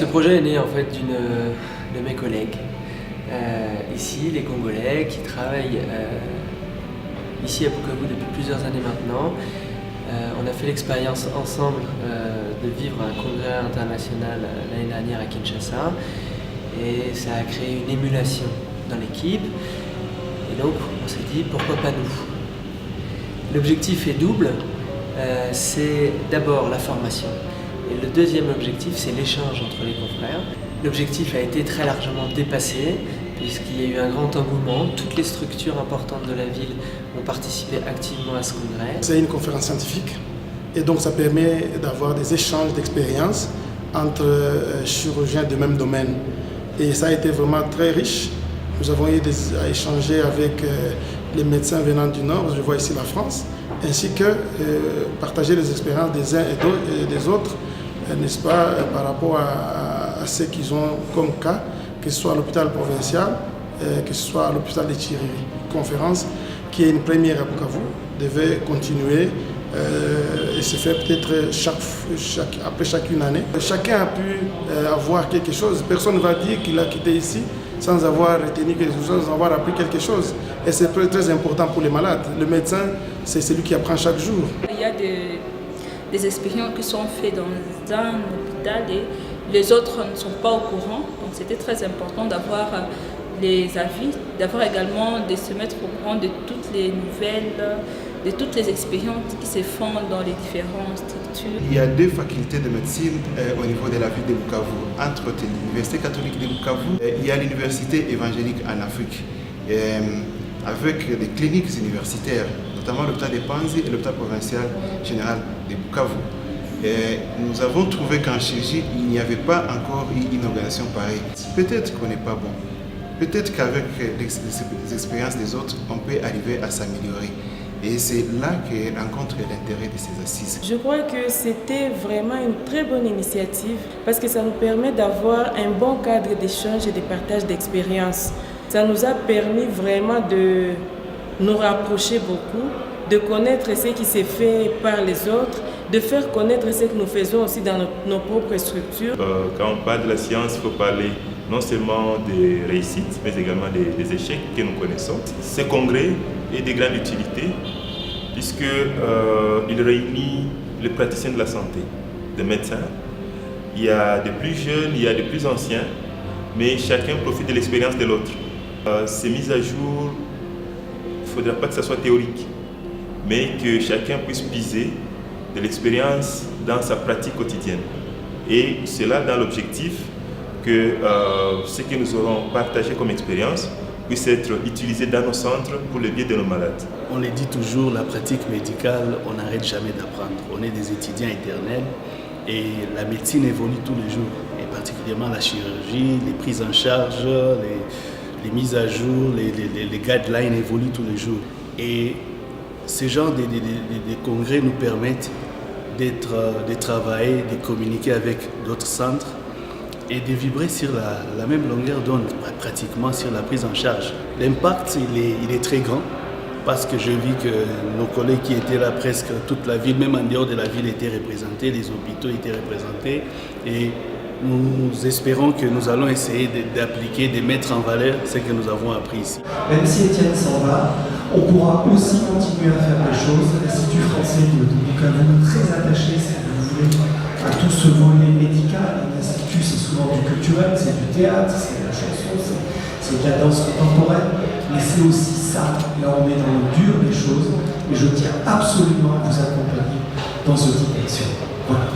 Ce projet est né en fait de mes collègues, ici les Congolais qui travaillent ici à Bukavu depuis plusieurs années maintenant. On a fait l'expérience ensemble de vivre un congrès international l'année dernière à Kinshasa et ça a créé une émulation dans l'équipe et donc on s'est dit pourquoi pas nous. L'objectif est double, c'est d'abord la formation et le deuxième objectif c'est l'échange entre les confrères. L'objectif a été très largement dépassé puisqu'il y a eu un grand engouement. Toutes les structures importantes de la ville ont participé activement à ce congrès. C'est une conférence scientifique et donc ça permet d'avoir des échanges d'expériences entre chirurgiens du même domaine. Et ça a été vraiment très riche. Nous avons eu à échanger avec les médecins venant du Nord, je vois ici la France, ainsi que partager les expériences des uns et des autres, n'est-ce pas, par rapport à ce qu'ils ont comme cas, que ce soit à l'hôpital provincial, que ce soit à l'hôpital de Chiriri. Conférence qui est une première à Bukavu, devait continuer et se fait peut-être après chacune année. Chacun a pu avoir quelque chose. Personne ne va dire qu'il a quitté ici sans avoir retenu quelque chose, sans avoir appris quelque chose. Et c'est très important pour les malades. Le médecin, c'est celui qui apprend chaque jour. Il y a des expériences qui sont faites dans un hôpital et les autres ne sont pas au courant. Donc c'était très important d'avoir les avis, d'avoir également de se mettre au courant de toutes les nouvelles, de toutes les expériences qui se font dans les différentes structures. Il y a deux facultés de médecine au niveau de la ville de Bukavu. Entre autres, l'Université catholique de Bukavu, il y a l'Université évangélique en Afrique, avec des cliniques universitaires, notamment l'hôpital de Panzi et l'hôpital provincial général de Bukavu. Nous avons trouvé qu'en chirurgie, il n'y avait pas encore une organisation pareille. Peut-être qu'on n'est pas bon. Peut-être qu'avec les expériences des autres, on peut arriver à s'améliorer. Et c'est là que rencontre l'intérêt de ces assises. Je crois que c'était vraiment une très bonne initiative parce que ça nous permet d'avoir un bon cadre d'échange et de partage d'expériences. Ça nous a permis vraiment de nous rapprocher beaucoup, de connaître ce qui s'est fait par les autres, de faire connaître ce que nous faisons aussi dans nos propres structures. Quand on parle de la science, il faut parler non seulement des réussites, mais également des échecs que nous connaissons. Ce congrès est de grande utilité puisqu'il réunit les praticiens de la santé, des médecins. Il y a des plus jeunes, il y a des plus anciens, mais chacun profite de l'expérience de l'autre. Ces mises à jour, il ne faudra pas que ce soit théorique, mais que chacun puisse puiser de l'expérience dans sa pratique quotidienne. Et cela dans l'objectif que ce que nous aurons partagé comme expérience puisse être utilisé dans nos centres pour le bien de nos malades. On le dit toujours, la pratique médicale, on n'arrête jamais d'apprendre. On est des étudiants éternels et la médecine évolue tous les jours, et particulièrement la chirurgie, les prises en charge, les mises à jour, les guidelines évoluent tous les jours. Et ces genres de congrès nous permettent de travailler, de communiquer avec d'autres centres et de vibrer sur la même longueur d'onde, pratiquement sur la prise en charge. L'impact, il est très grand parce que je vis que nos collègues qui étaient là presque toute la ville, même en dehors de la ville, étaient représentés, les hôpitaux étaient représentés et nous espérons que nous allons essayer d'appliquer, de mettre en valeur ce que nous avons appris ici. Même si Étienne s'en va, on pourra aussi continuer à faire des choses. L'Institut français de Bukavu, très attaché, si vous voulez, à tout ce volet médical. L'Institut, c'est souvent du culturel, c'est du théâtre, c'est de la chanson, c'est de la danse contemporaine, mais c'est aussi ça. Là, on est dans le dur des choses, et je tiens absolument à vous accompagner dans ce type d'action. Voilà.